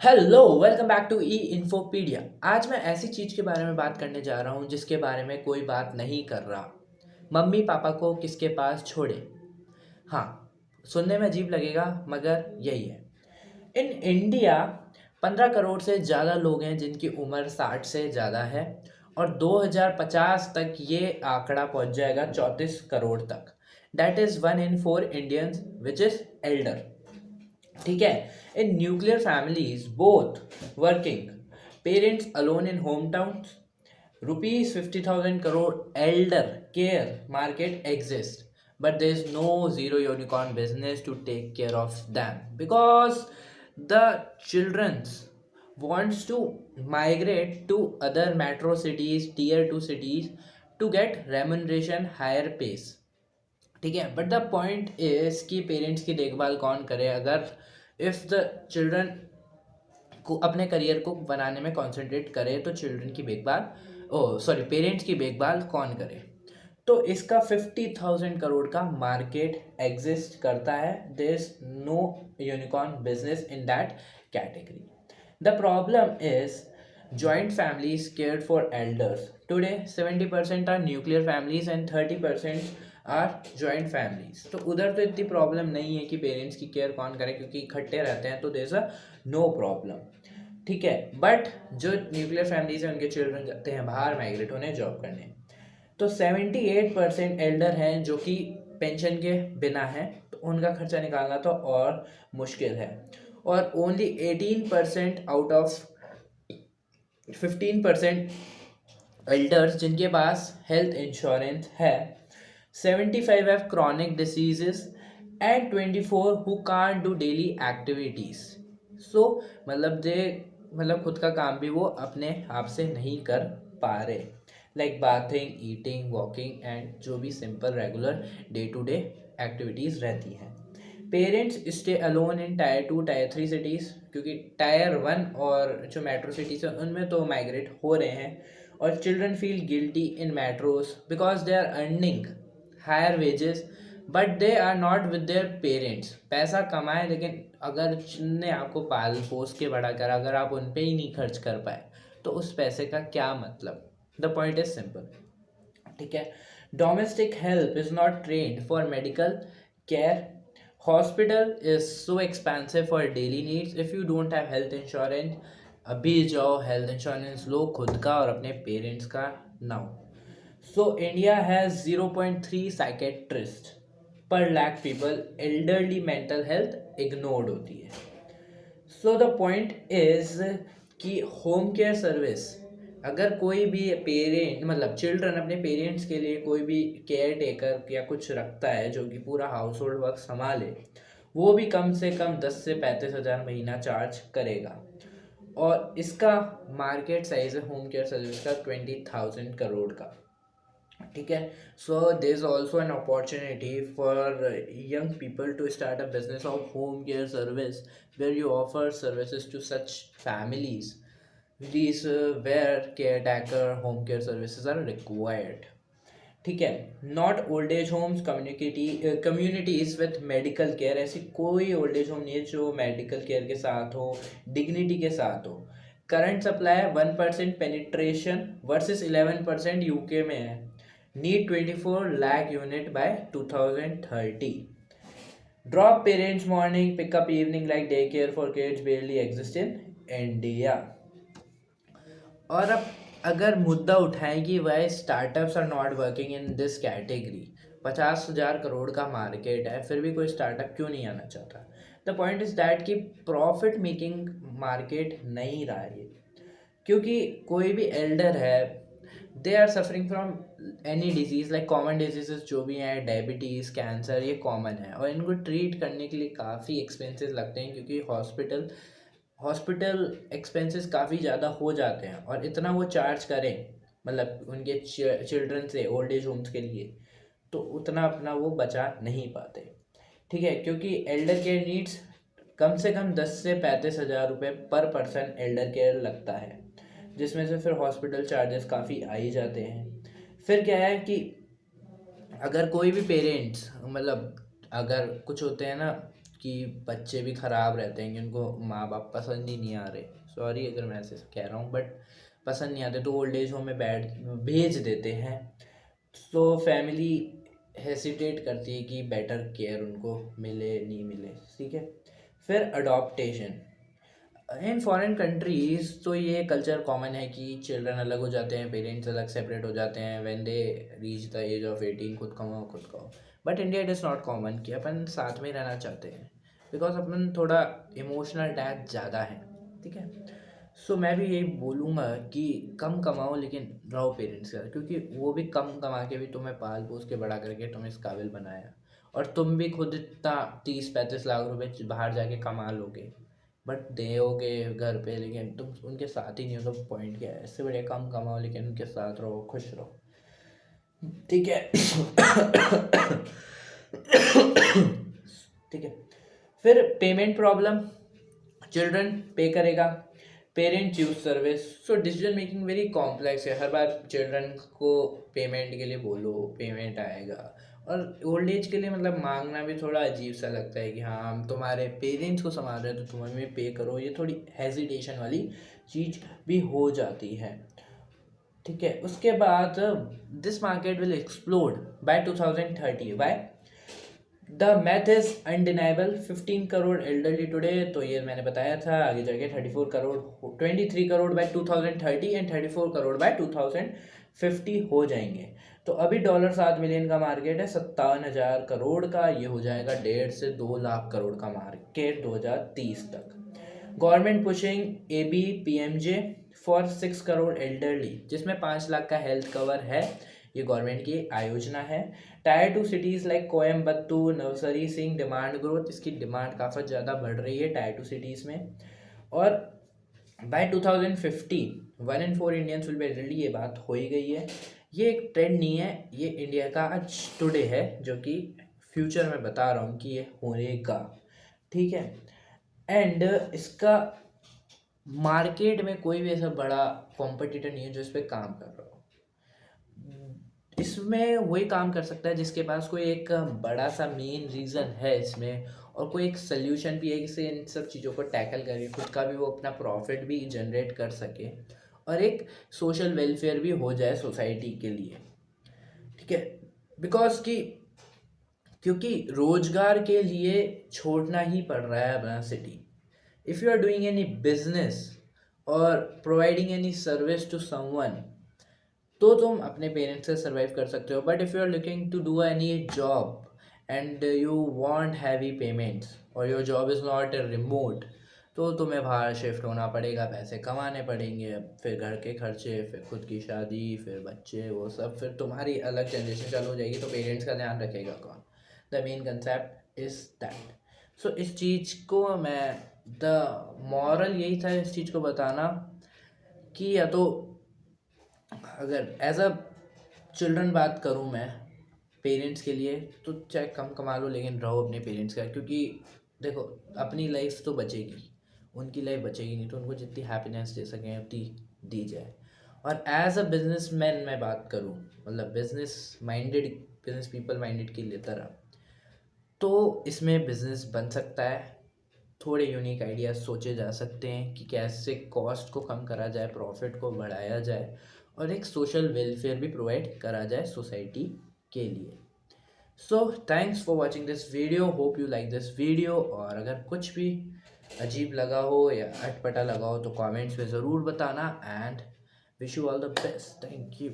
Hello, welcome back to ई इन्फोपीडिया। आज मैं ऐसी चीज़ के बारे में बात करने जा रहा हूँ जिसके बारे में कोई बात नहीं कर रहा। मम्मी पापा को किसके पास छोड़े। हाँ, सुनने में अजीब लगेगा मगर यही है। इन इंडिया 15 करोड़ से ज़्यादा लोग हैं जिनकी उम्र 60 से ज़्यादा है और 2050 तक ये आंकड़ा पहुंच जाएगा 34 करोड़ तक। That is 1 in 4 Indians which is elder. ठीक है। In nuclear families both working, parents alone in home town, ₹50,000 elder care market exists, but there is no zero unicorn business to take care of them because the children's wants to migrate to other metro cities, tier 2 cities to get remuneration higher pays। ठीक है, but the point is कि parents की देखभाल कौन करे अगर if the children को अपने करियर को बनाने में कंसंट्रेट करे तो चिल्ड्रन की देखभाल, ओ सॉरी, पेरेंट्स की देखभाल कौन करे। तो इसका 50,000 करोड़ का मार्केट एग्जिस्ट करता है। There is no unicorn business in that category. The problem is joint families cared for elders. Today 70% are nuclear families and 30% are joint families। तो उधर तो इतनी प्रॉब्लम नहीं है कि पेरेंट्स की केयर कौन करे क्योंकि इकट्ठे रहते हैं, तो there is a no problem. ठीक है, बट जो न्यूक्लियर फैमिलीज हैं उनके चिल्ड्रन जाते हैं बाहर माइग्रेट होने, जॉब करने। तो 78% एल्डर हैं जो कि पेंशन के बिना हैं, तो उनका खर्चा निकालना तो और मुश्किल है। और ओनली 18% आउट ऑफ 15% एल्डर्स जिनके पास हेल्थ इंश्योरेंस है, 75 have chronic diseases and 24 who can't do daily activities. So मतलब दे मतलब खुद का काम भी वो अपने आप से नहीं कर पा रहे, like bathing, eating, walking and जो भी simple regular day to day activities रहती हैं। Parents stay alone in tier 2 tier 3 cities, क्योंकि टायर 1 और जो मेट्रो सिटीज़ हैं उनमें तो माइग्रेट हो रहे हैं। और children feel guilty in metros because they are earning higher wages but they are not with their parents. पैसा कमाए लेकिन अगर जिनने आपको पाल पोस के बड़ा करा, अगर आप उन पे ही नहीं खर्च कर पाए तो उस पैसे का क्या मतलब। The point is simple. ठीक है। Domestic help is not trained for medical care. Hospital is so expensive for daily needs. If you don't have health insurance, अभी जाओ हेल्थ इंश्योरेंस लो खुद का और अपने पेरेंट्स का now. So India has 0.3 psychiatrist per lakh people. Elderly mental health ignored होती है। So the point is कि होम केयर सर्विस, अगर कोई भी पेरेंट मतलब चिल्ड्रन अपने पेरेंट्स के लिए कोई भी केयर टेकर या कुछ रखता है जो कि पूरा हाउस होल्ड वर्क संभाले, वो भी कम से कम 10 से 35 हज़ार महीना चार्ज करेगा। और इसका मार्केट साइज है होम केयर सर्विस का 20,000 करोड़ का। ठीक है। So there is also an opportunity for young people to start a business of home care service where you offer services to such families these where caretaker home care services are required। ठीक है। Not old age homes, communities with medical care. ऐसी कोई old age home नहीं है जो medical care के साथ हो, डिग्निटी के साथ हो। Current supply 1% penetration versus 11% UK में है। Need 24 lakh unit by 2030। Drop parents morning, pickup evening like day care for kids barely exist in India. और अब अगर मुद्दा उठाएं कि why startups are not working in this category, 50,000 crore का मार्केट है फिर भी कोई स्टार्टअप क्यों नहीं आना चाहता। द पॉइंट इज दैट कि प्रॉफिट मेकिंग मार्केट नहीं रहा है, क्योंकि कोई भी एल्डर है, they are suffering from any disease like common diseases जो भी हैं, डायबिटीज़, कैंसर, ये कॉमन है और इनको ट्रीट करने के लिए काफ़ी एक्सपेंसेस लगते हैं क्योंकि हॉस्पिटल हॉस्पिटल एक्सपेंसेस काफ़ी ज़्यादा हो जाते हैं। और इतना वो चार्ज करें मतलब उनके चिल्ड्रन से ओल्ड एज होम्स के लिए, तो उतना अपना वो बचा नहीं पाते। ठीक है, क्योंकि एल्डर केयर नीड्स कम से कम 10 से 35 हज़ार रुपये पर पर्सन एल्डर केयर लगता है, जिसमें से फिर हॉस्पिटल चार्जेस काफ़ी आ ही जाते हैं। फिर क्या है कि अगर कोई भी पेरेंट्स मतलब अगर कुछ होते हैं ना कि बच्चे भी ख़राब रहते हैं, कि उनको माँ बाप पसंद ही नहीं आ रहे, सॉरी अगर मैं ऐसे कह रहा हूँ, बट पसंद नहीं आते तो ओल्ड एज होम में भेज देते हैं। तो फैमिली हेसिटेट करती है कि बेटर केयर उनको मिले नहीं मिले, ठीक है। फिर अडॉप्टेशन इन फॉरेन कंट्रीज, तो ये कल्चर कॉमन है कि चिल्ड्रन अलग हो जाते हैं, पेरेंट्स अलग सेपरेट हो जाते हैं when they reach the age of 18, खुद कमाओ खुद खाओ। But India it is not common कि अपन साथ में रहना चाहते हैं, बिकॉज अपन थोड़ा इमोशनल अटैच ज़्यादा है, ठीक है। सो मैं भी यही बोलूँगा कि कम कमाओ लेकिन रहो पेरेंट्स का, क्योंकि वो भी कम कमा के भी तुम्हें पाल पोस के बड़ा करके तुम्हें इस काबिल बनाया, और तुम भी खुद इतना 30-35 लाख रुपए बाहर जाके कमा लोगे, बट दोगे घर पे लेकिन तुम उनके साथ ही नहीं हो, तो पॉइंट क्या है। इससे बढ़िया कम कमाओ लेकिन उनके साथ रहो, खुश रहो, ठीक है। ठीक है। फिर पेमेंट प्रॉब्लम, चिल्ड्रन पे करेगा, parent use service, so decision making very complex है। हर बार चिल्ड्रन को पेमेंट के लिए बोलो, पेमेंट आएगा, और ओल्ड एज के लिए मतलब मांगना भी थोड़ा अजीब सा लगता है कि हाँ हम तुम्हारे पेरेंट्स को संभाल रहे हैं तो तुम हमें पे करो, ये थोड़ी हेजिटेशन वाली चीज़ भी हो जाती है, ठीक है। उसके बाद this market will explode by 2030, by the math is undeniable, 15 crore elderly today, तो ये मैंने बताया था, आगे जाके 34 crore, 23 crore by 2030 and 34 crore by 2050 हो जाएंगे। तो अभी $7 मिलियन का मार्केट है, 57,000 करोड़ का ये हो जाएगा 1.5 से 2 लाख करोड़ का मार्केट 2030 तक। Government pushing ABPMJ for 6 crore elderly, जिसमें 5 लाख का हेल्थ कवर है, ये गवर्नमेंट की आयोजना है। Tyre 2 cities like Coimbatore, Navsari Singh, demand growth, इसकी डिमांड काफ़ी ज़्यादा बढ़ रही है टायर 2 सिटीज़ में। और by 2050 1 in 4 Indians will be elderly, ये बात हो ही गई है। ये एक ट्रेंड नहीं है, ये इंडिया का आज टुडे है, जो कि फ्यूचर में बता रहा हूँ कि ये होएगा, ठीक है। एंड इसका मार्केट में कोई भी ऐसा बड़ा कॉम्पिटिटर नहीं है जो इस पर काम कर रहा हो। इसमें वही काम कर सकता है जिसके पास कोई एक बड़ा सा मेन रीज़न है इसमें, और कोई एक सल्यूशन भी है कि से इन सब चीज़ों को टैकल करके खुद का भी वो अपना प्रॉफिट भी जनरेट कर सके, और एक सोशल वेलफेयर भी हो जाए सोसाइटी के लिए, ठीक है। बिकॉज कि क्योंकि रोजगार के लिए छोड़ना ही पड़ रहा है अपना city. If you are doing any business और providing any service to someone, तो तुम अपने पेरेंट्स से सर्वाइव कर सकते हो। But if you are looking to do any job and you want heavy payments और your job is not remote, तो तुम्हें बाहर शिफ्ट होना पड़ेगा, पैसे कमाने पड़ेंगे, फिर घर के खर्चे, फिर खुद की शादी, फिर बच्चे, वो सब, फिर तुम्हारी अलग जनरेशन चालू हो जाएगी, तो पेरेंट्स का ध्यान रखेगा कौन। The main concept is that. So इस चीज़ को मैं, द मॉरल यही था इस चीज़ को बताना कि या तो अगर एज अ चिल्ड्रन बात करूँ मैं पेरेंट्स के लिए, तो चाहे कम कमा लो लेकिन रहो अपने पेरेंट्स का, क्योंकि देखो अपनी लाइफ तो बचेगी, उनकी लाइफ बचेगी नहीं, तो उनको जितनी हैप्पीनेस दे सकें उतनी दी जाए। और एज अ बिजनेस मैन मैं बात करूँ, मतलब बिजनेस पीपल माइंडेड की लिए तरह, तो इसमें बिजनेस बन सकता है। थोड़े यूनिक आइडियाज़ सोचे जा सकते हैं कि कैसे कॉस्ट को कम करा जाए, प्रॉफिट को बढ़ाया जाए, और एक सोशल वेलफेयर भी प्रोवाइड करा जाए सोसाइटी के लिए। So thanks for watching this video, hope you like this video. और अगर कुछ भी अजीब लगा हो या अटपटा लगा हो तो कमेंट्स में ज़रूर बताना, and wish you all the best, thank you.